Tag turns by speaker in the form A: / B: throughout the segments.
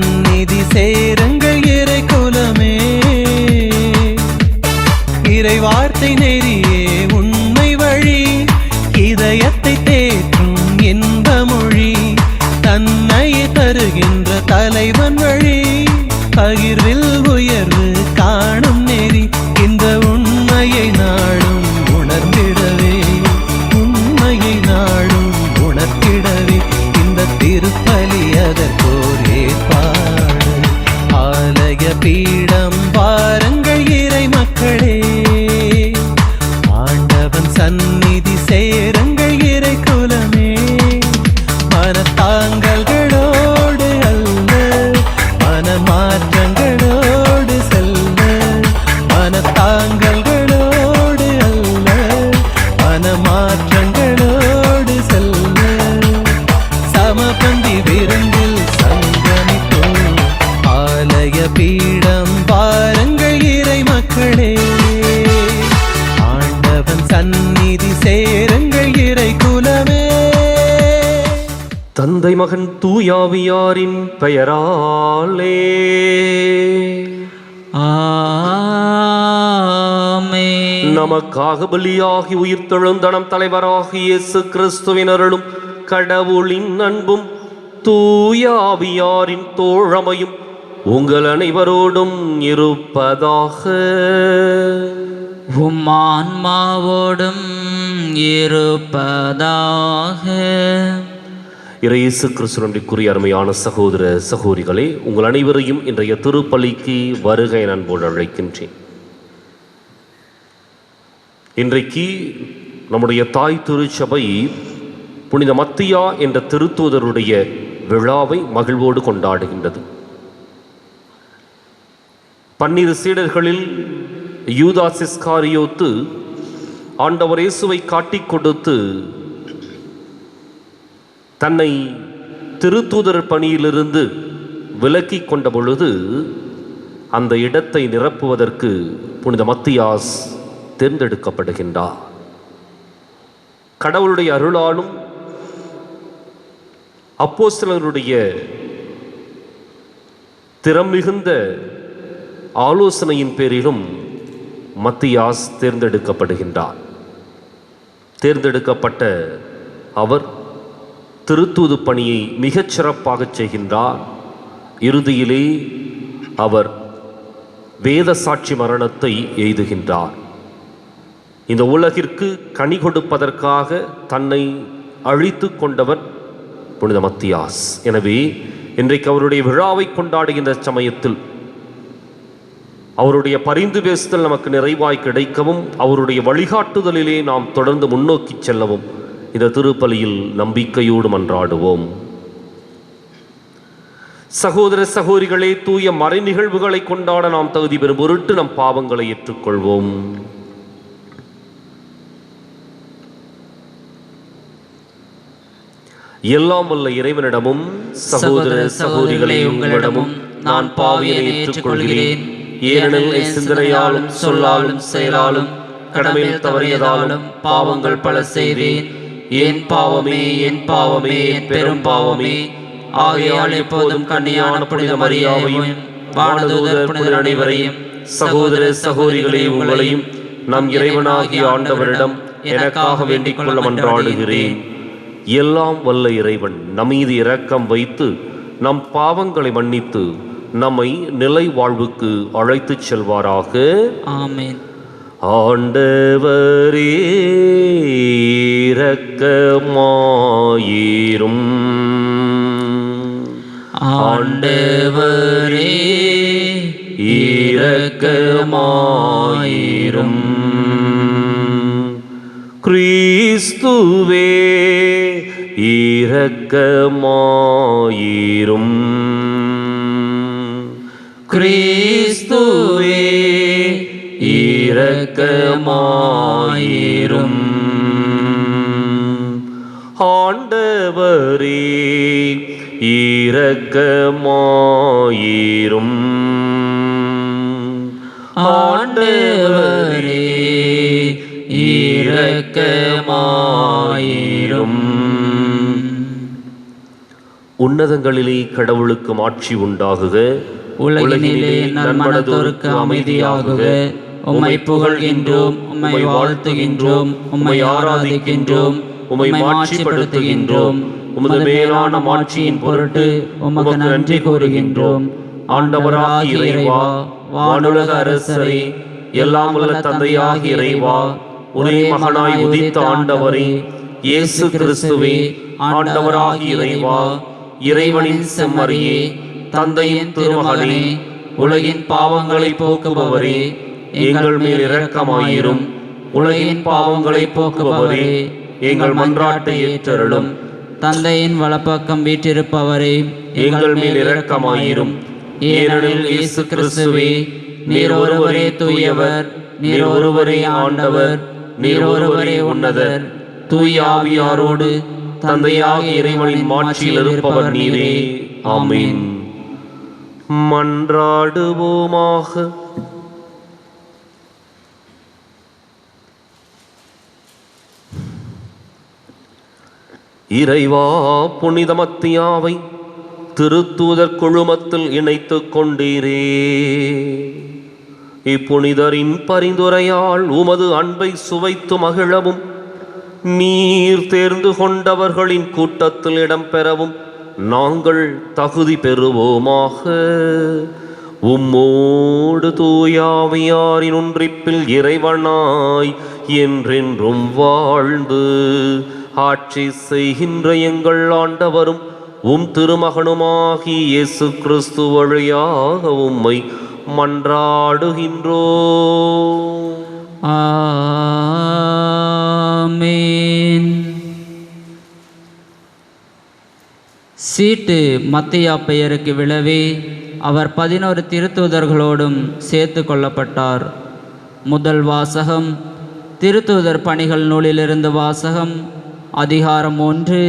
A: சந்நிதி சேருங்கள் இறை குலமே. இறை வார்த்தை நெறியே உண்மை வழி, இதயத்தை தேற்றும் இன்ப மொழி, தன்னையே தருகின்ற தலைவன் வழி, பகிர்வில் உயர்வு காணும் நெறி, இந்த உண்மையை நாடும் உணர்ந்திடவே, உண்மையை நாடும் உணர்த்திடவே, இந்த திருப்பலி அதற்கோர் ஏற்பாடு. ஆலய பீடம் பாருங்கள் இறை மக்களே, ஆண்டவன் சந்நிதி சேருங்கள் இறை குலமே. மனத்தாங்கல்களோடு அல்ல, மனமாற்றங்களோடு செல்ல, மனத்தாங்கல்களோடு அல்ல, மனமாற்றங்களோடு செல்ல, சமபந்தி விருந்தில் சங்கமிப்போம். ஆலய பீடம் பாருங்கள் இறை மக்களே, ஆண்டவன் சந்நிதி சேருங்கள் இறை குலமே.
B: தந்தை மகன் தூயாவியாரின் பெயராலே
C: ஆமென்.
B: நமக்காக பலியாகி உயிர்த்தெழுந்த நம் தலைவராகிய இயேசு கிறிஸ்துவின் அருளும் கடவுளின் அன்பும் தூயாவியாரின் தோழமையும் உங்கள் அனைவரோடும் இருப்பதாக.
C: உம் ஆன்மாவோடும் இருப்பதாக.
B: இயேசு கிறிஸ்துவிற்குரிய அருமையான சகோதர சகோதரிகளே, உங்கள் அனைவரையும் இன்றைய திருப்பலிக்கு வருகை அன்போடு அழைக்கின்றேன். இன்றைக்கு நம்முடைய தாய் திருச்சபை புனித மத்தியா என்ற திருத்தூதருடைய விழாவை மகிழ்வோடு கொண்டாடுகின்றது. 12 சீடர்களில் யூதாஸ் இஸ்காரியோத்து ஆண்டவர் இயேசுவை காட்டிக் கொடுத்து தன்னை திருத்தூதர் பணியிலிருந்து விலக்கி கொண்ட பொழுது அந்த இடத்தை நிரப்புவதற்கு புனித மத்தியாஸ் தேர்ந்தெடுக்கப்படுகின்றார். கடவுளுடைய அருளாலும் அப்போஸ்தலருடைய திறம் மிகுந்த ஆலோசனையின் பேரிலும் மத்தியாஸ் தேர்ந்தெடுக்கப்படுகின்றார். தேர்ந்தெடுக்கப்பட்ட அவர் திருத்தூது பணியை மிகச் சிறப்பாக செய்கின்றார். இறுதியிலே அவர் வேத சாட்சி மரணத்தை எய்துகின்றார். இந்த உலகிற்கு கனி கொடுப்பதற்காக தன்னை அழித்து கொண்டவர் புனித மத்தியாஸ். எனவே இன்றைக்கு அவருடைய விழாவை கொண்டாடுகின்ற சமயத்தில் அவருடைய பரிந்து பேசுதல் நமக்கு நிறைவாய் கிடைக்கவும், அவருடைய வழிகாட்டுதலிலே நாம் தொடர்ந்து முன்னோக்கி செல்லவும் இந்த திருப்பலியில் நம்பிக்கையோடு மன்றாடுவோம். சகோதர சகோதரிகளே, தூய மறை நிகழ்வுகளை கொண்டாட நாம் தகுதி பெறும் பொருட்டு நம் பாவங்களை ஏற்றுக்கொள்வோம். எல்லாம் வல்ல இறைவனிடமும் சகோதர சகோதரிகளே உங்களிடமும் நான் பாவியை ஏற்றுக்கொள்கிறேன். ஏனெனில் என் சிந்தனையாலும் சொல்லாலும் செயலாலும் கடமையில் தவறியதாலும் பாவங்கள் பல செய்தேன். என் பாவமே, என் பாவமே, என் பெரும் பாவமே. ஆகையால் எப்போதும் கன்னியான புனித மரியாவையும் வானதூதர் புனிதர் அனைவரையும் சகோதர சகோதரிகளே உங்களையும் நம் இறைவனாகிய ஆண்டவரிடம் எனக்காக வேண்டிக் கொள்ள மன்றாடுகிறேன். எல்லாம் வல்ல இறைவன் நம்மீது இரக்கம் வைத்து நம் பாவங்களை மன்னித்து நம்மை நிலை வாழ்வுக்கு அழைத்துச் செல்வாராக.
C: ஆமென்.
B: ஆண்டவரே இரக்கமாயிரும்.
C: ஆண்டவரே இரக்கமாயிரும்.
B: கிறிஸ்துவே இரக்கமாயிரும்.
C: கிறிஸ்துவே இரக்கமாயிரும்.
B: ஆண்டவரே இரக்கமாயிரும்.
C: ஆண்டவரே இரக்கமாயிரும்.
B: உன்னதங்களிலே கடவுளுக்கு மாட்சி உண்டாகுக.
C: உலகினிலே நன்மனத்தோருக்கு அமைதியாகுக. உம்மை புகழ்கின்றோம், உம்மை வாழ்த்துகின்றோம், உம்மை ஆராதிக்கின்றோம், உம்மை மாட்சிப்படுத்துகின்றோம். உமது மேலான மாட்சியின் பொருட்டு உமக்கு நன்றி கூறுகின்றோம். ஆண்டவராகிய இறைவா, வானுலக அரசரே, எல்லாம் வல்ல தந்தையாகிய இறைவா, ஒரே மகனாய் உதித்த ஆண்டவரே, இயேசு கிறிஸ்துவே, ஆண்டவராகிய இறைவா, இறைவனின் செம்மறியே, தந்தையின் திருமகனே, உலகின் பாவங்களை போக்குபவரே, எங்கள் மேல் இரக்கமாயிரும். உலகின் பாவங்களை போக்குபவரே, எங்கள் மன்றாட்டை ஏற்றருளும். தந்தையின் வலப்பக்கம் வீற்றிருப்பவரே,
B: எங்கள் மேல் இரக்கமாயிரும். ஏனெனில் இயேசு கிறிஸ்துவே, நீர் ஒருவரே தூயவர், நீர் ஒருவரே ஆண்டவர், நீர் ஒருவரே உன்னதர். தூய ஆவியாரோடு தந்தையாகிய இறைவனின் மாட்சியில் இருப்பவர் நீரே. ஆமென். மன்றாடுவோமாக. இறைவா, புனித மத்தியாவை திருத்தூதர் குழுமத்தில் இணைத்துக் கொண்டீரே. இப்புனிதரின் பரிந்துரையால் உமது அன்பை சுவைத்து மகிழவும், நீர் தேர்ந்து கொண்டவர்களின் கூட்டத்தில் இடம்பெறவும் நாங்கள் தகுதி பெறுவோமாக. உம்மோடு தூயாவியாரின் ஒன்றிப்பில் இறைவனாய் என்றென்றும் வாழ்ந்து ஆட்சி செய்கின்ற எங்கள் ஆண்டவரும் உம் திருமகனுமாகி இயேசு கிறிஸ்து வழியாக உம்மை மன்றாடுகின்றோம்.
C: ஆமென். சீட்டு மத்தியா பெயருக்கு விழவே அவர் 11 திருத்தூதர்களோடும் சேர்த்து கொள்ளப்பட்டார். முதல் வாசகம் திருத்தூதர் பணிகள் நூலிலிருந்து வாசகம். அதிகாரம் 1,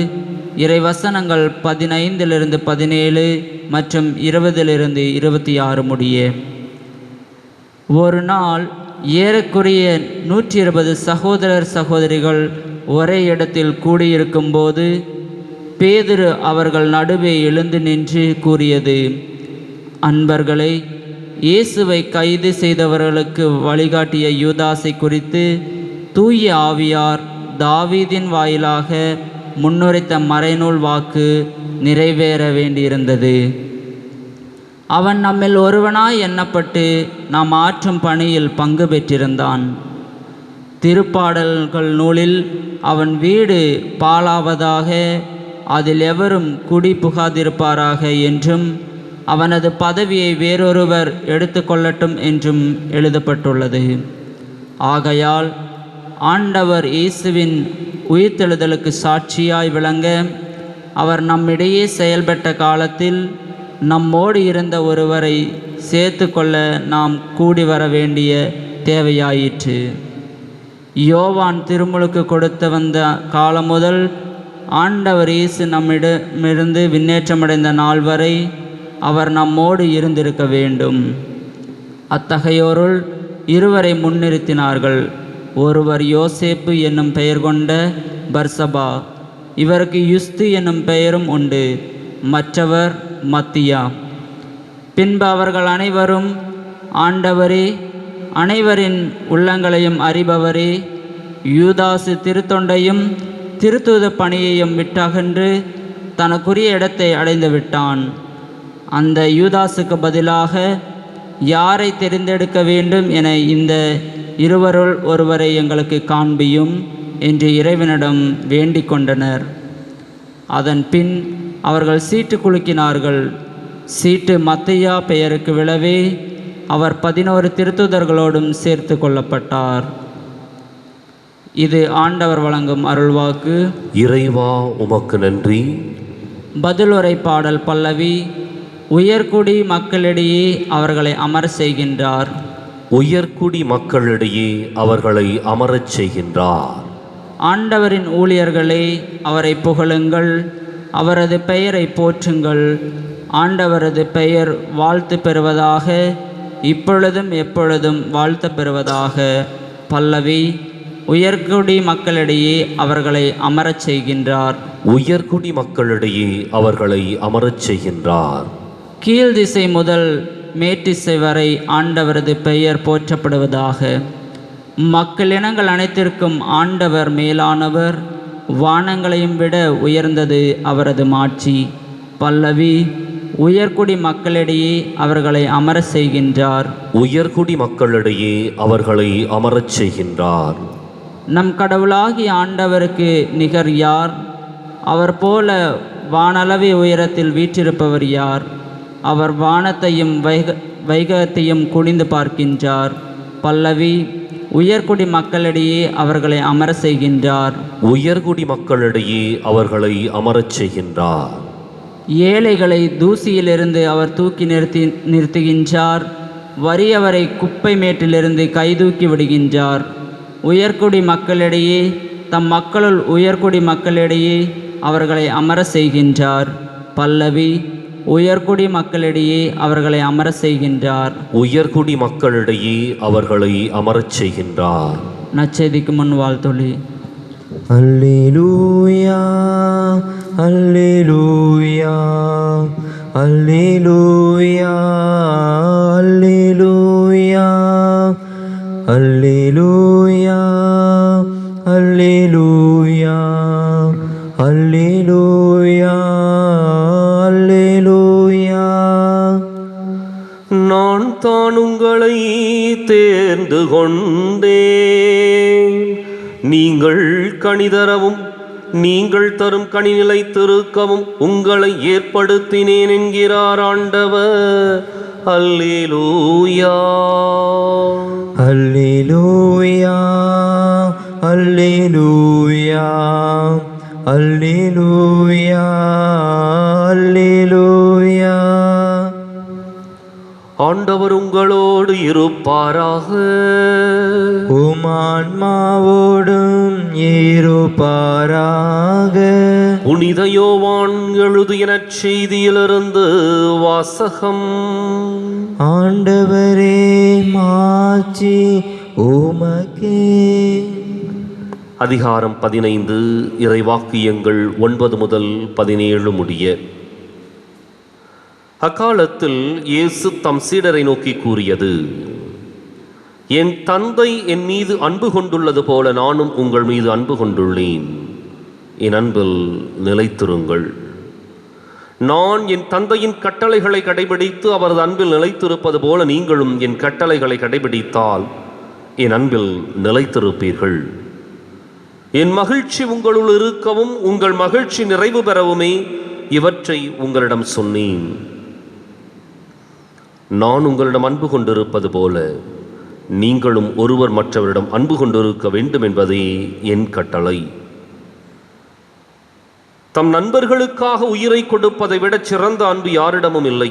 C: இறைவசனங்கள் 15 17 மற்றும் 20 26 முடிய. ஒரு நாள் ஏறக்குறைய 120 சகோதரர் சகோதரிகள் ஒரே இடத்தில் கூடியிருக்கும்போது பேதுரு அவர்கள் நடுவே எழுந்து நின்று கூறியது, அன்பர்களே, இயேசுவை கைது செய்தவர்களுக்கு வழிகாட்டிய யூதாசை குறித்து தூய ஆவியார் தாவீதின் வாயிலாக முன்னுரைத்த மறைநூல் வாக்கு நிறைவேற வேண்டியிருந்தது. அவன் நம்மில் ஒருவனாய் எண்ணப்பட்டு நாம் ஆற்றும் பணியில் பங்கு பெற்றிருந்தான். திருப்பாடல்கள் நூலில் அவன் வீடு பாழாவதாக, அதில் எவரும் குடி புகாதிருப்பாராக என்றும் அவனது பதவியை வேறொருவர் எடுத்துக்கொள்ளட்டும் என்றும் எழுதப்பட்டுள்ளது. ஆகையால் ஆண்டவர் இயேசுவின் உயிர்த்தெழுதலுக்கு சாட்சியாய் விளங்க அவர் நம்மிடையே செயல்பட்ட காலத்தில் நம்மோடு இருந்த ஒருவரை சேர்த்து கொள்ள நாம் கூடி வர வேண்டிய தேவையாயிற்று. யோவான் திருமுழுக்கு கொடுத்து வந்த காலம் முதல் ஆண்டவர் இயேசு நம்மிடமிருந்து விண்ணேற்றமடைந்த நாள் வரை அவர் நம்மோடு இருந்திருக்க வேண்டும். அத்தகையோருள் இருவரை முன்னிறுத்தினார்கள். ஒருவர் யோசேப்பு என்னும் பெயர் கொண்ட பர்சபா, இவருக்கு யுஸ்து என்னும் பெயரும் உண்டு. மற்றவர் மத்தியா. பின்பு அவர்கள் அனைவரும், ஆண்டவரே, அனைவரின் உள்ளங்களையும் அறிபவரே, யூதாசு திருத்தொண்டையும் திருத்தூத பணியையும் விட்டகன்று தனக்குரிய இடத்தை அடைந்து விட்டான். அந்த யூதாசுக்கு பதிலாக யாரை தெரிந்தெடுக்க வேண்டும் என இந்த இருவருள் ஒருவரை எங்களுக்கு காண்பியும் என்று இறைவனிடம் வேண்டிக் கொண்டனர். அதன் பின் அவர்கள் சீட்டு குலுக்கினார்கள். சீட்டு மத்தியா பெயருக்கு விழவே அவர் 11 திருத்தூதர்களோடும் சேர்த்து கொள்ளப்பட்டார். இது ஆண்டவர் வழங்கும் அருள்வாக்கு.
B: இறைவா, உமக்கு நன்றி.
C: பதிலுரை பாடல் பல்லவி. உயர்குடி மக்களிடையே அவர்களை அமர செய்கின்றார்.
B: உயர்குடி மக்களிடையே அவர்களை அமரச் செய்கின்றார்.
C: ஆண்டவரின் ஊழியர்களே, அவரை புகழுங்கள், அவரது பெயரை போற்றுங்கள். ஆண்டவரது பெயர் வாழ்த்து பெறுவதாக, இப்பொழுதும் எப்பொழுதும் வாழ்த்து பெறுவதாக. பல்லவி. உயர்குடி மக்களிடையே அவர்களை அமரச் செய்கின்றார்.
B: உயர்குடி மக்களிடையே அவர்களை அமரச் செய்கின்றார்.
C: கீழ் திசை முதல் மேற்றிசை வரை ஆண்டவரது பெயர் போற்றப்படுவதாக. மக்களினங்கள் அனைத்திற்கும் ஆண்டவர் மேலானவர், வானங்களையும் விட உயர்ந்தது அவரது மாட்சி. பல்லவி. உயர்குடி மக்களிடையே அவர்களை அமர செய்கின்றார்.
B: உயர்குடி மக்களிடையே அவர்களை அமரச் செய்கின்றார்.
C: நம் கடவுளாகிய ஆண்டவருக்கு நிகர் யார்? அவர் போல வானளவி உயரத்தில் வீற்றிருப்பவர் யார்? அவர் வானத்தையும் வைகத்தையும் குனிந்து பார்க்கின்றார். பல்லவி. உயர்குடி மக்களிடையே அவர்களை அமர செய்கின்றார்.
B: உயர்குடி மக்களிடையே அவர்களை அமரச் செய்கின்றார்.
C: ஏழைகளை தூசியிலிருந்து அவர் தூக்கி நிறுத்துகின்றார். வறியவரை குப்பை மேட்டிலிருந்து கைதூக்கி விடுகின்றார். உயர்குடி மக்களிடையே, தம் மக்களுள் உயர்குடி மக்களிடையே அவர்களை அமர செய்கின்றார். பல்லவி. உயர்குடி மக்களிடையே அவர்களை அமர செய்கின்றார்.
B: உயர்குடி மக்களிடையே அவர்களை அமரச் செய்கின்றார்.
C: நற்செய்திக்கு முன் வாழ்த்தொழி.
A: அல்லேலூயா அல்லேலூயா அல்லேலூயா அல்லேலூயா அல்லேலூயா அல்லேலூயா அல்லேலூயா அல்லேலூயா.
B: நான் தான் உங்களை தேர்ந்து கொண்டேன், நீங்கள் கனிதரவும் நீங்கள் தரும் கனி நிலைத்திருக்கவும் உங்களை ஏற்படுத்தினேன் என்கிறார் ஆண்டவர். அல்லேலூயா
A: அல்லேலூயா அல்லேலூயா அல்லேலூயா அல்லேலூயா.
B: ஆண்டவர் உங்களோடு இருப்பாராக.
A: உம் ஆன்மாவோடும் இருப்பாராக.
B: புனித யோவான் எழுதிய நற்செய்தியிலிருந்து வாசகம்.
A: ஆண்டவரே மாட்சி உமக்கே.
B: அதிகாரம் 15, இறைவாக்கியங்கள் 9 முதல் 17 முடிய. அக்காலத்தில் இயேசு தம் சீடரை நோக்கி கூறியது: என் தந்தை என் மீது அன்பு கொண்டுள்ளது போல நானும் உங்கள் மீது அன்பு கொண்டுள்ளேன். என் அன்பில் நிலைத்திருங்கள். நான் என் தந்தையின் கட்டளைகளை கடைபிடித்து அவரது அன்பில் நிலைத்திருப்பது போல நீங்களும் என் கட்டளைகளை கடைபிடித்தால் என் அன்பில் நிலைத்திருப்பீர்கள். என் மகிழ்ச்சி உங்களுள் இருக்கவும் உங்கள் மகிழ்ச்சி நிறைவு பெறவுமே இவற்றை உங்களிடம் சொன்னேன். நான் உங்களிடம் அன்பு கொண்டிருப்பது போல நீங்களும் ஒருவர் மற்றவரிடம் அன்பு கொண்டிருக்க வேண்டும் என்பதே என் கட்டளை. தம் நண்பர்களுக்காக உயிரை கொடுப்பதை விட சிறந்த அன்பு யாரிடமும் இல்லை.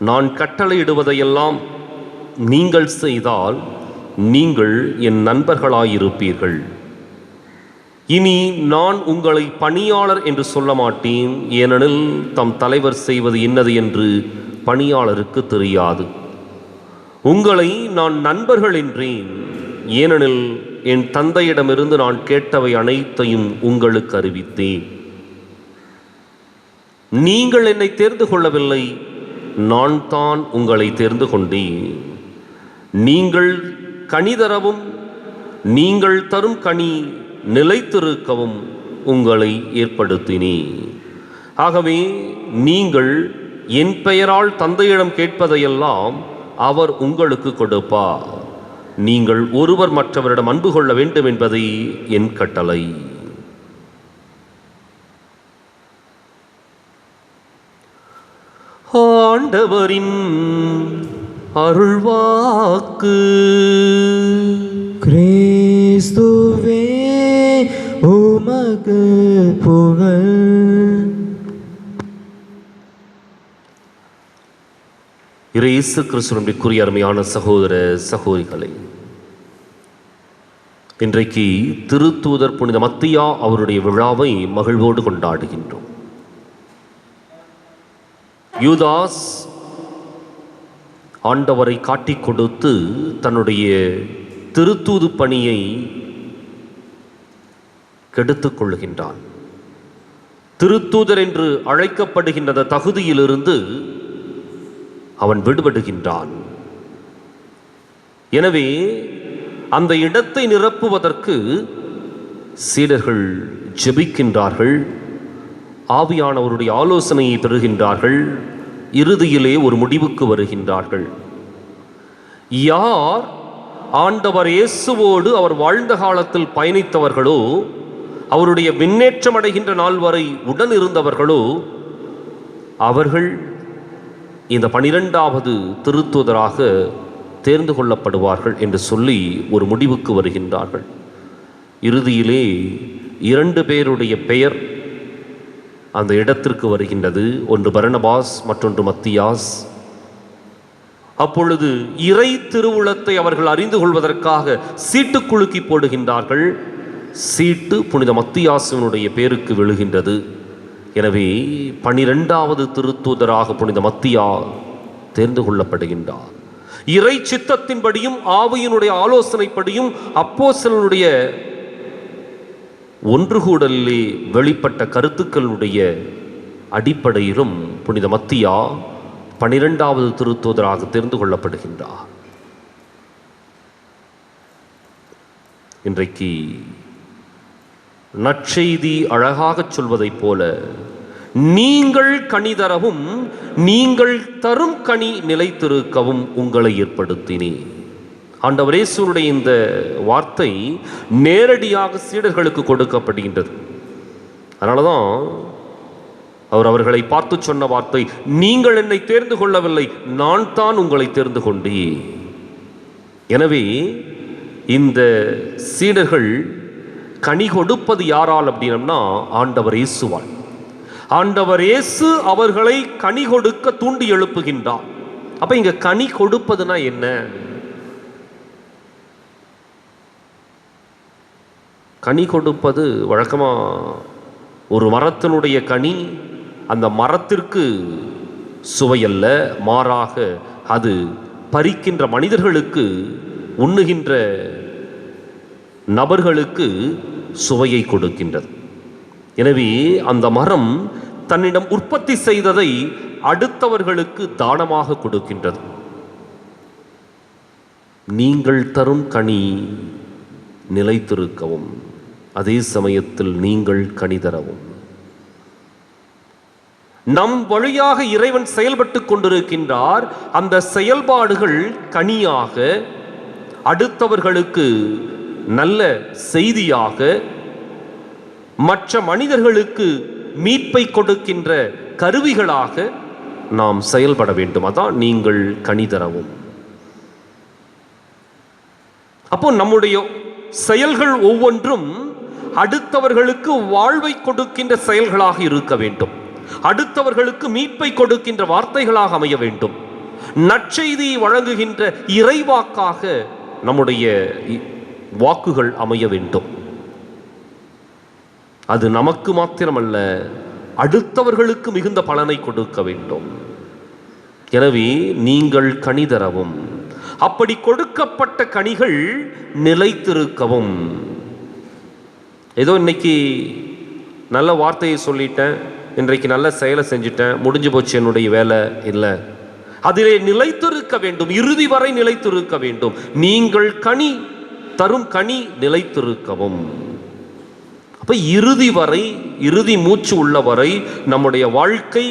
B: நான் கட்டளையிடுவதையெல்லாம் நீங்கள் செய்தால் நீங்கள் என் நண்பர்களாயிருப்பீர்கள். இனி நான் உங்களை பணியாளர் என்று சொல்ல மாட்டேன், ஏனெனில் தம் தலைவர் செய்வது என்னது என்று பணியாளருக்கு தெரியாது. உங்களை நான் நண்பர்கள் என்றேன், ஏனெனில் என் தந்தையிடமிருந்து நான் கேட்டவை அனைத்தையும் உங்களுக்கு அறிவித்தேன். நீங்கள் என்னை தேர்ந்து கொள்ளவில்லை, நான் தான் உங்களை தேர்ந்து கொண்டேன். நீங்கள் கனி தரவும் நீங்கள் தரும் கனி நிலைத்திருக்கவும் உங்களை ஏற்படுத்தினேன். ஆகவே நீங்கள் என் பெயரால் தந்தையிடம் கேட்பதையெல்லாம் அவர் உங்களுக்கு கொடுப்பார். நீங்கள் ஒருவர் மற்றவரிடம் அன்பு கொள்ள வேண்டும் என்பதே என் கட்டளை. ஆண்டவரின் அருள்வாக்கு.
A: கிறிஸ்துவே உமக்கு புகழ்.
B: இயேசு கிறிஸ்துவிற்குரிய அருமையான சகோதர சகோதரிகளே, இன்றைக்கு திருத்தூதர் புனித மத்தியா அவருடைய விழாவை மகிழ்வோடு கொண்டாடுகின்றோம். யூதாஸ் ஆண்டவரை காட்டிக் கொடுத்து தன்னுடைய திருத்தூது பணியை கெடுத்துக் கொள்கின்றான். திருத்தூதர் என்று அழைக்கப்படுகின்ற தகுதியிலிருந்து அவன் விடுபடுகின்றான். எனவே அந்த இடத்தை நிரப்புவதற்கு சீடர்கள் ஜெபிக்கின்றார்கள், ஆவியானவருடைய ஆலோசனையை பெறுகின்றார்கள், இறுதியிலே ஒரு முடிவுக்கு வருகின்றார்கள். யார் ஆண்டவர் இயேசுவோடு அவர் வாழ்ந்த காலத்தில் பயணித்தவர்களோ, அவருடைய விண்ணேற்றம் அடைகின்ற நாள் வரை உடன் இருந்தவர்களோ, அவர்கள் இந்த 12வது திருத்தூதராக தேர்ந்து கொள்ளப்படுவார்கள் என்று சொல்லி ஒரு முடிவுக்கு வருகின்றார்கள். இறுதியிலே 2 பேருடைய பெயர் அந்த இடத்திற்கு வருகின்றது. ஒன்று பர்னபாஸ், மற்றொன்று மத்தியாஸ். அப்பொழுது இறை திருவுளத்தை அவர்கள் அறிந்து கொள்வதற்காக சீட்டு குலுக்கி போடுகின்றார்கள். சீட்டு புனித மத்தியாசுவனுடைய பேருக்கு விழுகின்றது. எனவே 12வது திருத்தூதராக புனித மத்தியா தேர்ந்து கொள்ளப்படுகின்றார். இறை சித்தத்தின்படியும் ஆவியினுடைய ஆலோசனைப்படியும் அப்போஸ்தலனுடைய ஒன்றுகூடலிலே வெளிப்பட்ட கருத்துக்களுடைய அடிப்படையிலும் புனித மத்தியா 12வது திருத்தூதராக தேர்ந்து கொள்ளப்படுகின்றார். இன்றைக்கு நற்செய்தி அழகாக சொல்வதைப் போல, நீங்கள் கனி தரவும் நீங்கள் தரும் கனி நிலைத்திருக்கவும் உங்களை ஏற்படுத்தினேன். ஆண்டவர் இயேசுவுடைய இந்த வார்த்தை நேரடியாக சீடர்களுக்கு கொடுக்கப்படுகின்றது. அதனால தான் அவர்களை பார்த்து சொன்ன வார்த்தை, நீங்கள் என்னை தேர்ந்து கொள்ளவில்லை, நான் தான் உங்களை தேர்ந்து கொண்டேன். எனவே இந்த சீடர்கள் கனி கொடுப்பது யாரால் அப்படின்னா ஆண்டவர் இயேசுவால். ஆண்டவர் இயேசு அவர்களை கனி கொடுக்க தூண்டி எழுப்புகின்றார். அப்ப இங்க கனி கொடுப்பதுனா என்ன? கனி கொடுப்பது வழக்கமா ஒரு மரத்தினுடைய கனி அந்த மரத்திற்கு சுவையல்ல, மாறாக அது பறிக்கின்ற மனிதர்களுக்கு, உண்ணுகின்ற நபர்களுக்கு சுவையை கொடுக்கின்றது. எனவே அந்த மரம் தன்னிடம் உற்பத்தி செய்ததை அடுத்தவர்களுக்கு தானமாக கொடுக்கின்றது. நீங்கள் தரும் கனி நிலைத்திருக்கவும், அதே சமயத்தில் நீங்கள் கனி தரவும். நம் வழியாக இறைவன் செயல்பட்டு கொண்டிருக்கின்றார். அந்த செயல்பாடுகள் கனியாக, அடுத்தவர்களுக்கு நல்ல செய்தியாக, மற்ற மனிதர்களுக்கு மீட்பை கொடுக்கின்ற கருவிகளாக நாம் செயல்பட வேண்டும். அதான் நீங்கள் கனி தரவும். அப்போ நம்முடைய செயல்கள் ஒவ்வொன்றும் அடுத்தவர்களுக்கு வாழ்வை கொடுக்கின்ற செயல்களாக இருக்க வேண்டும். அடுத்தவர்களுக்கு மீட்பை கொடுக்கின்ற வார்த்தைகளாக அமைய வேண்டும். நற்செய்தியை வழங்குகின்ற இறைவாக்காக நம்முடைய வாக்குகள் அமைய வேண்டும். அது நமக்கு மாத்திரமல்ல, அடுத்தவர்களுக்கு மிகுந்த பலனை கொடுக்க வேண்டும். எனவே நீங்கள் கனி தரவும், அப்படி கொடுக்கப்பட்ட கனிகள் நிலைத்திருக்கவும். ஏதோ இன்னைக்கு நல்ல வார்த்தையை சொல்லிட்டேன், இன்றைக்கு நல்ல செயலை செஞ்சிட்டேன், முடிஞ்சு போச்சு என்னுடைய வேலை இல்லை. அதிலே நிலைத்திருக்க வேண்டும், இறுதி வரை நிலைத்திருக்க வேண்டும். நீங்கள் கனி தரும் கனி நிலைத்திருக்கவும். அப்ப இறுதி வரை, இறுதி மூச்சு உள்ளவரை நம்முடைய வாழ்க்கை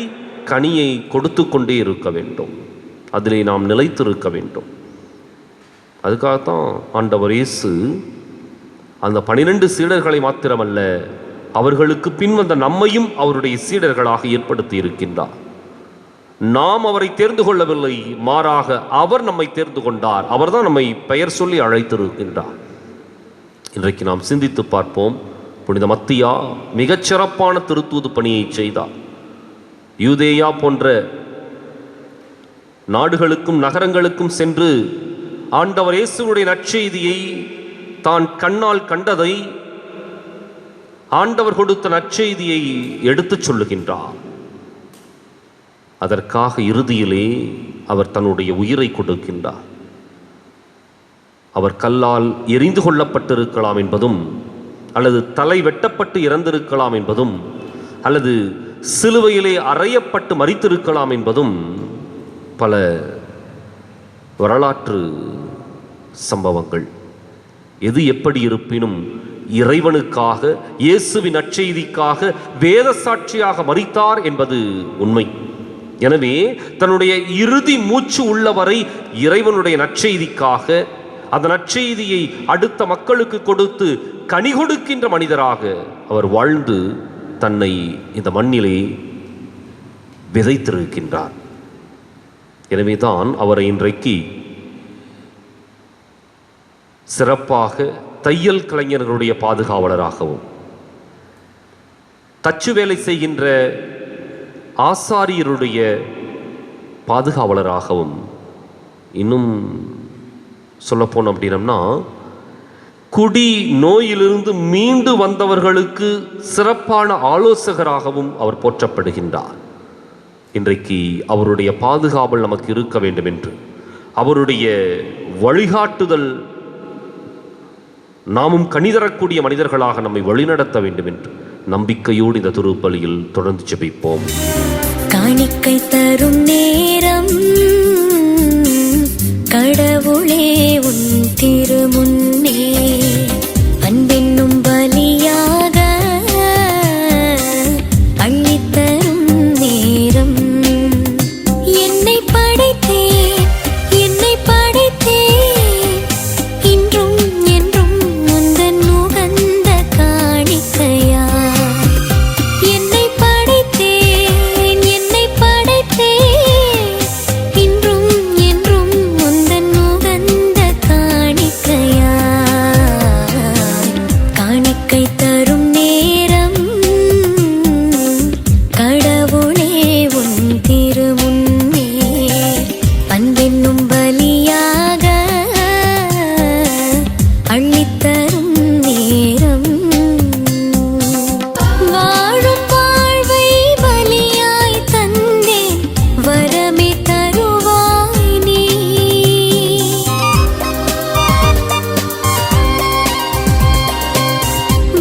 B: கனியை கொடுத்து கொண்டே இருக்க வேண்டும். அதிலே நாம் நிலைத்திருக்க வேண்டும். அதுக்காகத்தான் ஆண்டவர் இயேசு அந்த 12 சீடர்களை மாத்திரமல்ல, அவர்களுக்கு பின்வந்த நம்மையும் அவருடைய சீடர்களாக ஏற்படுத்தி இருக்கின்றார். நாம் அவரை தேர்ந்து கொள்ளவில்லை, மாறாக அவர் நம்மை தேர்ந்து கொண்டார். அவர்தான் நம்மை பெயர் சொல்லி அழைத்திருக்கின்றார். இன்றைக்கு நாம் சிந்தித்து பார்ப்போம். புனித மத்தியா மிகச்சிறப்பான திருத்தூது பணியை செய்தார். யூதேயா போன்ற நாடுகளுக்கும் நகரங்களுக்கும் சென்று ஆண்டவர் இயேசுவுடைய நற்செய்தியை, தான் கண்ணால் கண்டதை, ஆண்டவர் கொடுத்த நற்செய்தியை எடுத்துச் சொல்லுகின்றார். அதற்காக இறுதியிலே அவர் தன்னுடைய உயிரை கொடுக்கின்றார். அவர் கல்லால் எரிந்து கொள்ளப்பட்டிருக்கலாம் என்பதும், அல்லது தலை வெட்டப்பட்டு இறந்திருக்கலாம் என்பதும், அல்லது சிலுவையிலே அறையப்பட்டு மரித்திருக்கலாம் என்பதும் பல வரலாற்று சம்பவங்கள். எது எப்படி இருப்பினும் இறைவனுக்காக, இயேசுவின் நற்செய்திக்காக வேத சாட்சியாக மரித்தார் என்பது உண்மை. எனவே தன்னுடைய இறுதி மூச்சு உள்ளவரை இறைவனுடைய நற்செய்திக்காக, அந்த நற்செய்தியை அடுத்த மக்களுக்கு கொடுத்து கனி கொடுக்கின்ற மனிதராக அவர் வாழ்ந்து தன்னை இந்த மண்ணிலே விதைத்திருக்கின்றார். எனவே தான் அவரை இன்றைக்கு சிறப்பாக தையல் கலைஞர்களுடைய பாதுகாவலராகவும், தச்சு வேலை செய்கின்ற ஆசாரியருடைய பாதுகாவலராகவும், இன்னும் சொல்லப்போனோம் அப்படின்னம்னா குடி நோயிலிருந்து மீண்டு வந்தவர்களுக்கு சிறப்பான ஆலோசகராகவும் அவர் போற்றப்படுகின்றார். இன்றைக்கு அவருடைய பாதுகாவல் நமக்கு இருக்க வேண்டும் என்று, அவருடைய வழிகாட்டுதல் நாமும் கனிதரக்கூடிய மனிதர்களாக நம்மை வழிநடத்த வேண்டும் என்று நம்பிக்கையோடு இந்த திருப்பலியில் தொடர்ந்து ஜெபிப்போம்.
D: காணிக்கை தரும் நேரம் கடவுளே உன் திருமுன்னே அன்பென்னும் பலியாக அள்ளித்தரும் நேரம். என்னை படைத்தேன் இன்றும் என்றும் உந்தன் உகந்த காணிக்கையா. என்னை படைத்தேன் இன்றும் என்றும் உந்தன் உகந்த காணிக்கையா. காணிக்கை தரும் நேரம் கடவுளே உன் திருமுன்னே அன்பென்னும் பலியாக அள்ளித்தரும் நேரம். வாழும் வாழ்வை பலியாய் தந்தேன் வரமே தருவாய் நீ.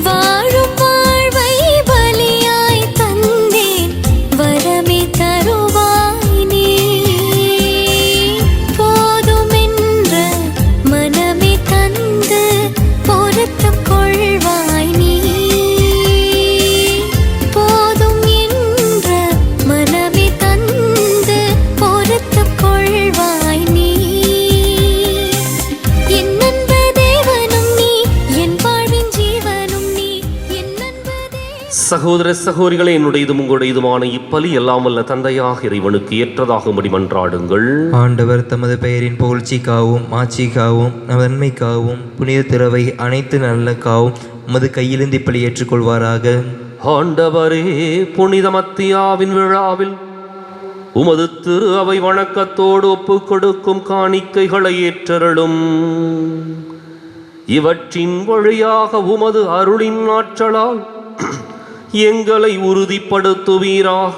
D: வாழும் வாழ்வை பலியாய் தந்தேன் வரமே தருவாய் நீ. போதுமென்ற மனமே தந்து பொறுத்துக் கொள்வாய் நீ. போதும் என்ற மனமே தந்து பொறுத்துக் கொள்வாய் நீ. என் அன்பு தேவனும் நீ, என் வாழ்வின் ஜீவனும் நீ, என் அன்பு தேவ
B: சகோதர சகோதரிகளே, என்னுடையதும் உங்களுடையதுமான இப்பலி எல்லாம் வல்ல தந்தையாக இறைவனுக்கு ஏற்றதாகும்படி மன்றாடுங்கள்.
A: ஆண்டவர் தமது பெயரின் புகழ்ச்சிக்காகவும் மாட்சிக்காகவும் நன்மைக்காகவும் புனித திறவை அனைத்து நல்லக்காகவும் உமது கையிலிருந்து இப்படி ஏற்றுக்கொள்வாராக.
B: ஆண்டவரே, புனித மத்தியாவின் விழாவில் உமது திரு அவை வணக்கத்தோடு ஒப்புக் கொடுக்கும் காணிக்கைகளை ஏற்றருளும். இவற்றின் வழியாக உமது அருளின் ஆற்றலால் எங்களை உறுதிப்படுத்துவீராக.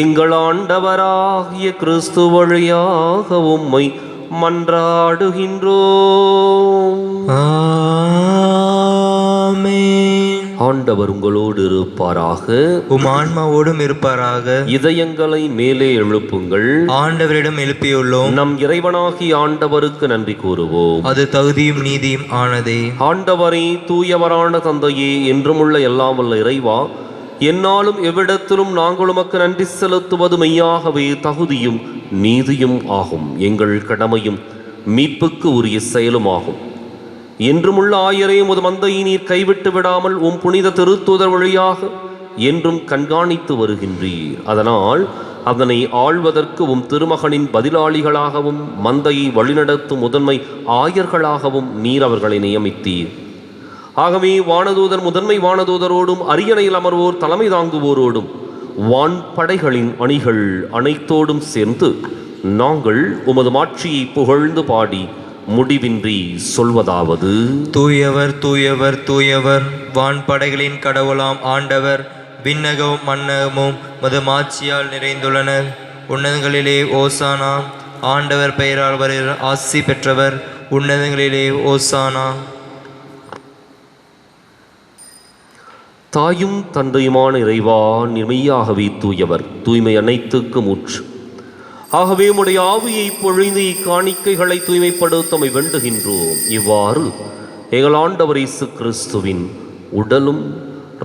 B: எங்கள் ஆண்டவராகிய கிறிஸ்து வழியாக உம்மை மன்றாடுகின்றோம்.
A: ஆமென்.
B: ஆண்டவர் உங்களோடு இருப்பாராக.
A: உம் ஆன்மாவோடும் இருப்பாராக.
B: இதயங்களை மேலே எழுப்புங்கள்.
A: ஆண்டவரிடம் எழுப்பியுள்ளோம்.
B: நம் இறைவனாகி ஆண்டவருக்கு நன்றி கூறுவோம்.
A: அது தகுதியும் நீதியும் ஆனதே.
B: ஆண்டவரே, தூயவரான தந்தையே, என்றுமுள்ள எல்லாம் வல்ல இறைவா, என்னாலும் எவ்விடத்திலும் நாங்கள் உமக்கு நன்றி செலுத்துவது மெய்யாகவே தகுதியும் நீதியும் ஆகும். எங்கள் கடமையும் மீட்புக்கு உரிய செயலும் ஆகும். என்றுமுள்ள ஆயரே, உமது மந்தையை நீர் கைவிட்டு விடாமல் உம் புனித திருத்தூதர் வழியாக என்றும் கண்காணித்து வருகின்றீர். அதனால் அதனை ஆள்வதற்கு உம் திருமகனின் பதிலாளிகளாகவும் மந்தையை வழிநடத்தும் முதன்மை ஆயர்களாகவும் நீர் அவர்களை நியமித்தீர். ஆகவே வானதூதர் முதன்மை வானதூதரோடும் அரியணையில் அமர்வோர் தலைமை தாங்குவோரோடும் வான்படைகளின் அணிகள் அனைத்தோடும் சேர்ந்து நாங்கள் உமது மாட்சியை புகழ்ந்து பாடி முடிவின்றி சொல்வதாவது:
A: தூயவர் தூயவர் தூயவர், வான்படைகளின் கடவுளாம் ஆண்டவர், விண்ணகமும் மன்னகமும் மது மாட்சியால் நிறைந்துள்ளனர். உன்னதங்களிலே ஓசானா. ஆண்டவர் பெயரால் வருகிற ஆசி பெற்றவர். உன்னதங்களிலே ஓசானா.
B: தாயும் தந்தையுமான இறைவா, நிமையாகவே தூயவர், தூய்மை அனைத்துக்கும் ஊற்று. ஆகவே உம்முடைய ஆவியை பொழிந்து இக்காணிக்கைகளை தூய்மைப்படுத்தமை வேண்டுகின்றோம். இவ்வாறு எங்கள் ஆண்டவர் இயேசு கிறிஸ்துவின் உடலும்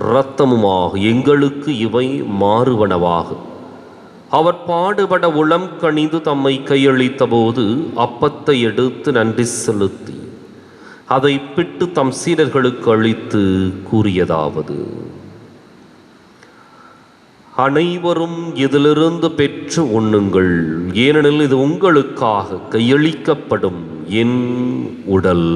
B: இரத்தமுமாக எங்களுக்கு இவை மாறுவனவாக. அவர் பாடுபட உளம் கனிந்து தம்மை கையளித்த போது அப்பத்தை எடுத்து நன்றி செலுத்தி அதை பிட்டு தம் சீடர்களுக்கு அளித்து கூறியதாவது: அனைவரும் இதிலிருந்து பெற்று உண்ணுங்கள், ஏனெனில் இது உங்களுக்காக கையளிக்கப்படும் என் உடல்.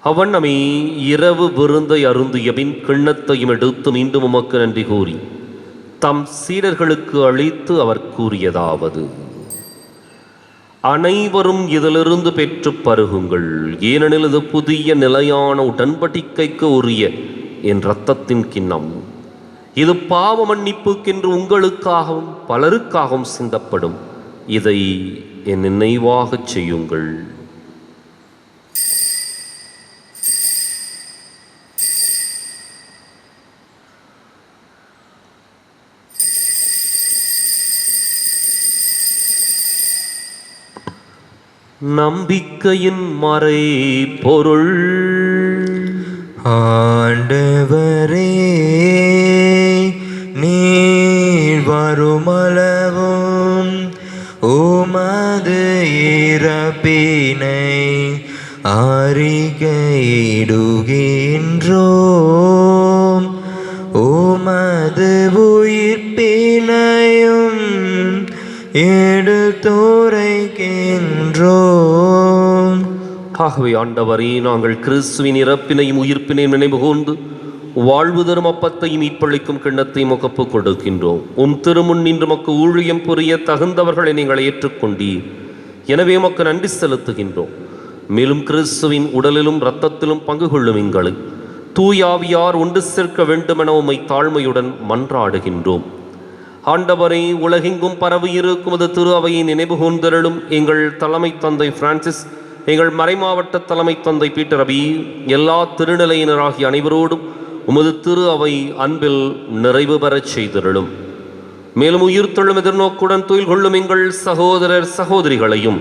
B: அவனமே இரவு விருந்தை அருந்தியபின் கிண்ணத்தையும் எடுத்து மீண்டும் உமக்கு நன்றி கூறி தம் சீடர்களுக்கு அளித்து அவர் கூறியதாவது: அனைவரும் இதிலிருந்து பெற்று பருகுங்கள், ஏனெனில் இது புதிய நிலையான உடன்படிக்கைக்கு உரிய என் இரத்தத்தின் கிண்ணம். இது பாவ மன்னிப்புக்கென்று உங்களுக்காகவும் பலருக்காகவும் சிந்தப்படும். இதை என் நினைவாகச் செய்யுங்கள். நம்பிக்கையின் மறை பொருள்.
A: ஆண்டவரே, நீர் வருமளவும் உமது இறப்பினை அறிக்கையிடுகின்றோம், உமது உயிர்ப்பினையும் எடுத்துரைக்கின்றோம்.
B: ஆகவே ஆண்டவரே, நாங்கள் கிறிஸ்துவின் இறப்பினையும் உயிர்ப்பினையும் நினைவு கூர்ந்து வாழ்வு தரும் அப்பத்தையும் மீட்பளிக்கும் கிண்ணத்தையும் ஒப்புக் கொடுக்கின்றோம். உம் திருமுன் நின்று மக்கு ஊழியம் புரிய தகுந்தவர்களை நீங்கள் ஏற்றுக்கொண்டீர். எனவே மக்கு நன்றி செலுத்துகின்றோம். மேலும் கிறிஸ்துவின் உடலிலும் இரத்தத்திலும் பங்கு கொள்ளும் எங்களை தூயாவியார் ஒன்று சேர்க்க வேண்டுமென உம்மை தாழ்மையுடன் மன்றாடுகின்றோம். ஆண்டவரை, உலகெங்கும் பரவி இருக்கும் அது திரு அவையை நினைவு கூர்ந்தருளும் எங்கள் தலைமை தந்தை பிரான்சிஸ், எங்கள் மறைமாவட்ட தலைமை தந்தை பீட்டர் அபி, எல்லா திருநிலையினராகிய அனைவரோடும் உமது திரு அவை அன்பில் நிறைவு பெறச் செய்தருளும். மேலும் உயிர்த்தெழும் எதிர்நோக்குடன் துயில் கொள்ளும் எங்கள் சகோதரர் சகோதரிகளையும்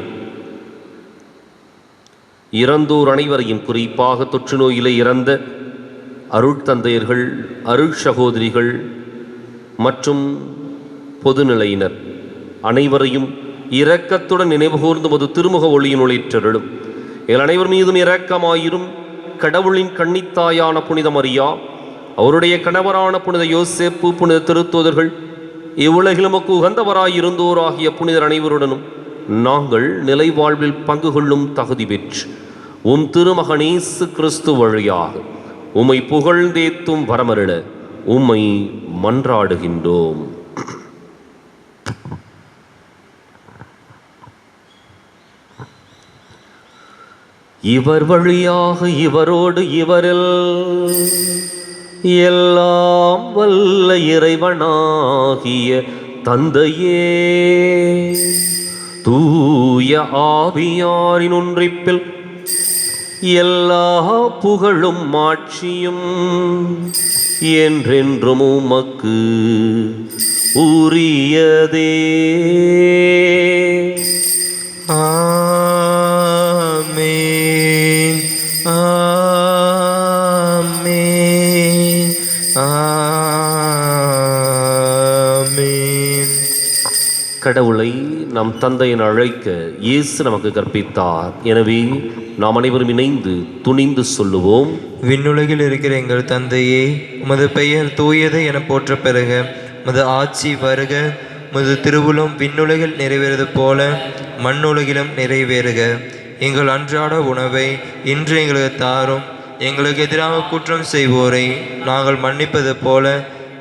B: இறந்தோர் அனைவரையும், குறிப்பாக தொற்று நோயிலே இறந்த அருட்தந்தையர்கள், அருள் சகோதரிகள் மற்றும் பொதுநிலையினர் அனைவரையும் இரக்கத்துடன் நினைவுகூர்ந்து மது திருமுக ஒளியின் ஒளிற்றருளும். எங்கள் அனைவர் மீதும் இரக்கமாயிரும். கடவுளின் கன்னித்தாயான புனித மரியா, அவருடைய கணவரான புனித யோசேப்பு, புனித திருத்தூதர்கள், இவ்வுலகில் நமக்கு உகந்தவராயிருந்தோராகிய புனிதர் அனைவருடனும் நாங்கள் நிலை வாழ்வில் பங்கு கொள்ளும் தகுதி பெற்று உம் திருமகன் இயேசு கிறிஸ்து வழியாக உம்மை புகழ்ந்தேத்தும் வரமருள உம்மை மன்றாடுகின்றோம். இவர் வழியாக இவரோடு இவரில் எல்லாம் வல்ல இறைவனாகிய தந்தையே, தூய ஆவியாரின் ஒன்றிப்பில் எல்லா புகழும் ஆட்சியும் என்றென்றும் உமக்கு உரியதே.
A: ஆமென், ஆமென், ஆமென்.
B: கடவுளை நம் தந்தையின் அழைக்க இயேசு நமக்கு கற்பித்தார். எனவே நாம் அனைவரும் இணைந்து துணிந்து சொல்லுவோம்:
A: விண்ணுலகில் இருக்கிற எங்கள் தந்தையே, உமது பெயர் தூயது என போற்ற பெறுக. உமது ஆட்சி வருக. உமது திருவுளம் விண்ணுலகில் நிறைவேறுவது போல மண்ணுலகிலும் நிறைவேறுக. எங்கள் அன்றாட உணவை இன்று எங்களுக்கு தாரும். எங்களுக்கு எதிராக குற்றம் செய்வோரை நாங்கள் மன்னிப்பது போல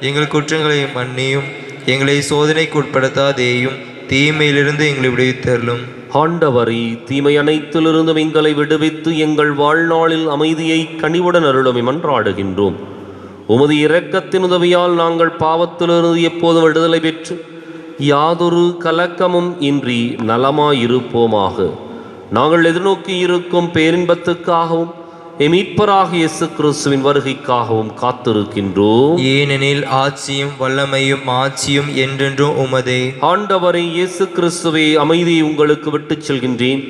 A: எங்கள் குற்றங்களை மன்னியும். எங்களை சோதனைக்கு உட்படுத்தாதேயும், தீமையிலிருந்து எங்களை விடுவித்தருளும்.
B: ஆண்டவரே, தீமை அனைத்திலிருந்தும் எங்களை விடுவித்து எங்கள் வாழ்நாளில் அமைதியை கனிவுடன் அருளும் மன்றாடுகின்றோம். உமது இரக்கத்தின் உதவியால் நாங்கள் பாவத்திலிருந்து எப்போதும் விடுதலை பெற்று யாதொரு கலக்கமும் இன்றி நலமாயிருப்போமாக. நாங்கள் எதிர்நோக்கி இருக்கும் பேரின்பத்துக்காகவும் மீட்பராக இயேசு கிறிஸ்துவின் வருகைக்காகவும் காத்திருக்கின்றோம்.
A: ஏனெனில் ஆட்சியும் வல்லமையும் ஆட்சியும் என்றென்றும் உமதே.
B: ஆண்டவரை இயேசு கிறிஸ்துவே, அமைதியை உங்களுக்கு விட்டுச் செல்கின்றேன்,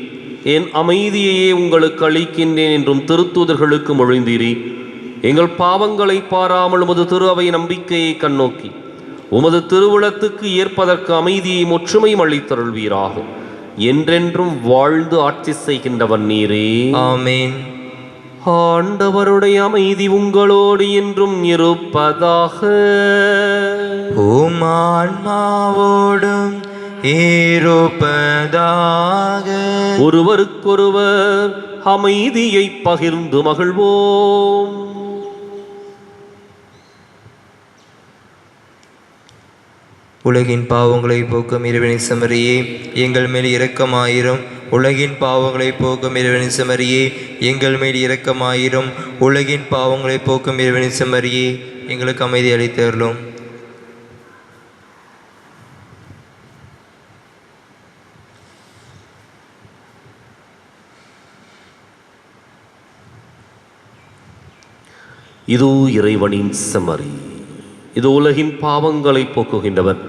B: என் அமைதியையே உங்களுக்கு அளிக்கின்றேன் என்றும் திருத்தூதர்களுக்கு மொழிந்தீரே. எங்கள் பாவங்களை பாராமல் உமது திரு அவை நம்பிக்கையை கண்ணோக்கி உமது திருவுளத்துக்கு ஏற்பதற்கு அமைதியை ஒற்றுமையும் அளித்தருள்வீராக. என்றென்றும் வாழ்ந்து ஆட்சி செய்கின்றவன் நீரே.
A: ஆமேன்.
B: ஆண்டவருடைய அமைதி உங்களோடு என்றும் இருப்பதாக.
A: உம் ஆன்மாவோடும் இருப்பதாக.
B: ஒருவருக்கொருவர் அமைதியை பகிர்ந்து மகிழ்வோம்.
A: உலகின் பாவங்களை போக்கும் இறைவனின் செம்மறியே, எங்கள் மேல் இரக்கமாயிரும். உலகின் பாவங்களை போக்கும் இறைவனின் செம்மறியே, எங்கள் மேல் இரக்கமாயிரும். உலகின் பாவங்களை போக்கும் இறைவனின் செம்மறியே, எங்களுக்கு அமைதி அளித்தருளும்.
B: இதோ இறைவனின் செம்மறி, இது உலகின் பாவங்களை போக்குகின்றவர்.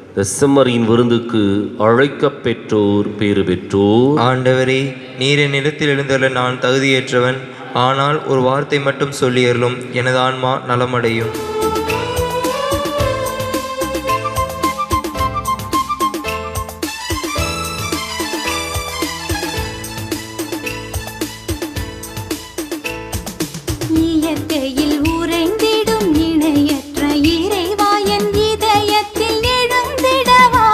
B: இந்த செம்மறியின் விருந்துக்கு அழைக்கப் பெற்றோர் பேறு பெற்றோர்.
A: ஆண்டவரே, நீர் என் நிலத்தில் எழுந்தருள நான் தகுதியேற்றவன். ஆனால் ஒரு வார்த்தை மட்டும் சொல்லியருளும், எனது ஆன்மா நலமடையும்.
D: இயற்கையில் உறைந்திடும் இணையற்ற இறைவா, என் இதயத்தில் எழுந்திடவா.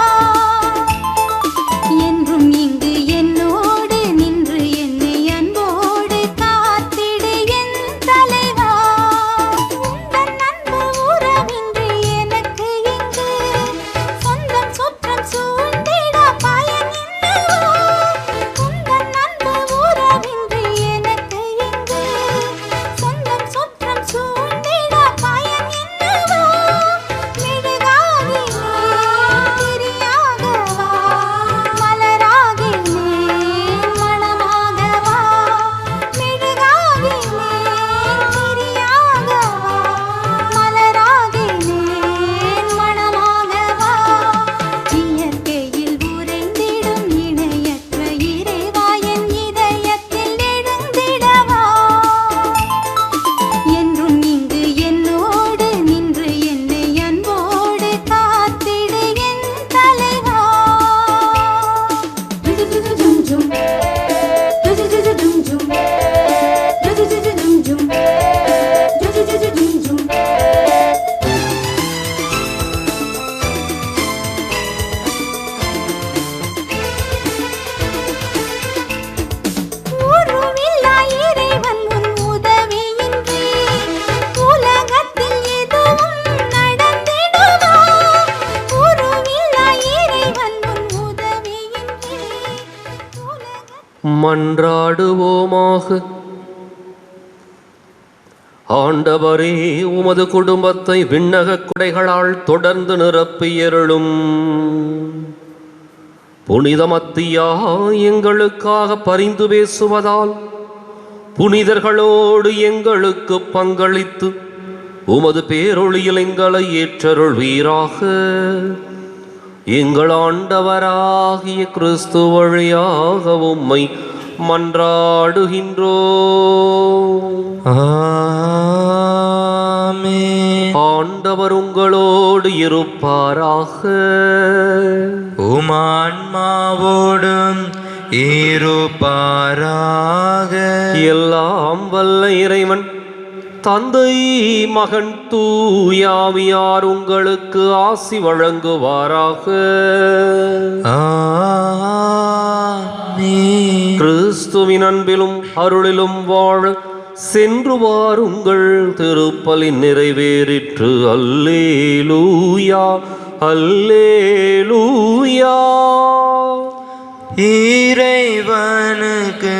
D: என்றும் இங்கு என்னோடு நின்று என்னை அன்போடு காத்திடு என் தலைவா. உந்தன் அன்பு உறவின்றி எனக்கு இங்கு சொந்தம் சுற்றம் சூழ்ந்திட பயன் என்னவோ. உந்தன் அன்பு உறவின்றி எனக்கு இங்கு சொந்தம் சுற்றம் சூழ்ந்திட பயன் என்னவோ. மெழுகாகினேன் திரியாகவா, மலராகினேன் மணமாகவா. மெழுகாகினேன் திரியாகவா, மலராகினேன் மணமாகவா. இயற்கையில் உறைந்திடும் இணையற்ற இறைவா, என் இதயத்தில் எழுந்திடவா. என்றும் இங்கு என்னோடு நின்று என்னை அன்போடு காத்திடு என் தலைவா. உருவில்லா இறைவன் உன் உதவியின்றி உலகத்தில் எதுவும் நடந்திடுமா. உருவில்லா இறைவன் உன் உதவியின்றி உலகத்தில்
B: மன்றாடுவோமாக. ஆண்டவரே, உமது குடும்பத்தை விண்ணக குடைகளால் தொடர்ந்து நிரப்பியருளும். புனித மத்தியா எங்களுக்காக பரிந்து பேசுவதால் புனிதர்களோடு எங்களுக்கு பங்களித்து உமது பேரொளியில் எங்களை ஏற்றருள்வீராக. எங்கள் ஆண்டவராகிய கிறிஸ்து வழியாக உம்மை மன்றாடுகின்றோம்.
A: ஆமென்.
B: ஆண்டவர் உங்களோடு இருப்பாராக.
A: உம் ஆன்மாவோடும் இருப்பாராக.
B: எல்லாம் வல்ல இறைவன் தந்தை, மகன், தூயாவியார் உங்களுக்கு ஆசி வழங்குவாராக.
A: ஆமென்.
B: கிறிஸ்துவின் அன்பிலும் அருளிலும் வாழ சென்று வாருங்கள். திருப்பலின் நிறைவேறிற்று. அல்லேலூயா, அல்லேலூயா.
A: இறைவனுக்கு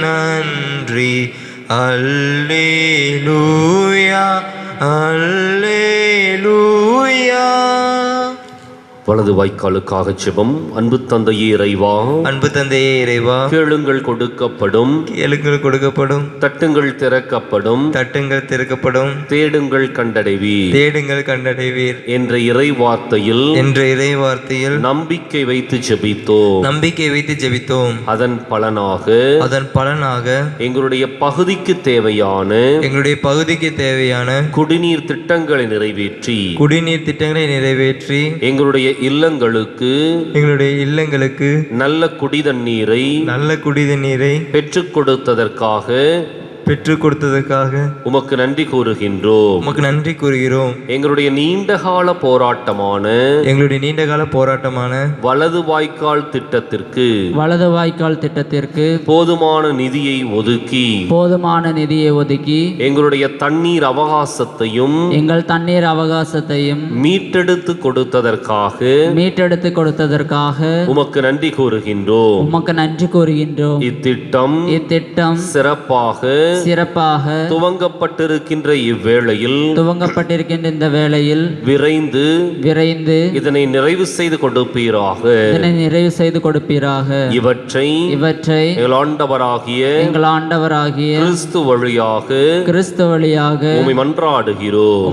A: நன்றி. அல்லேலூயா அல்லேலூயா.
B: வலது வாய்க்காலுக்காக ஜெபம். அன்பு தந்தையே இறைவா,
A: அன்பு தந்தையே இறைவா,
B: கேளுங்கள் கொடுக்கப்படும்,
A: கேளுங்கள் கொடுக்கப்படும்,
B: தட்டுங்கள் திறக்கப்படும்,
A: தட்டுங்கள் திறக்கப்படும்,
B: தேடுங்கள் கண்டடைவீர்
A: தேடுங்கள் கண்டடைவீர்
B: என்ற இறை வார்த்தையில்
A: என்ற இறை வார்த்தையில்
B: நம்பிக்கை வைத்து ஜெபித்தோம்.
A: நம்பிக்கை வைத்து ஜெபித்தோம்.
B: அதன் பலனாக
A: எங்களுடைய
B: பகுதிக்கு தேவையான
A: எங்களுடைய பகுதிக்கு தேவையான
B: குடிநீர் திட்டங்களை நிறைவேற்றி எங்களுடைய இல்லங்களுக்கு நல்ல குடிதண்ணீரை பெற்றுக் கொடுத்ததற்காக உமக்கு நன்றி கூறுகின்றோம். எங்களுடைய நீண்டகால போராட்டமான வலது வாய்க்கால் திட்டத்திற்கு போதுமான நிதியை ஒதுக்கி எங்களுடைய தண்ணீர் அவகாசத்தையும் மீட்டெடுத்து கொடுத்ததற்காக உமக்கு நன்றி கூறுகின்றோம். இத்திட்டம் சிறப்பாக துவங்கப்பட்டிருக்கின்ற இந்த வேளையில் விரைந்து இதனை நிறைவு செய்து கொடுப்பீராக. இவற்றை எங்கள் ஆண்டவராகிய கிறிஸ்து வழியாக உம்மை மன்றாடுகிறோம்.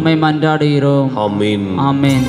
C: ஆமென்.
B: ஆமென்.
C: ஆமென்.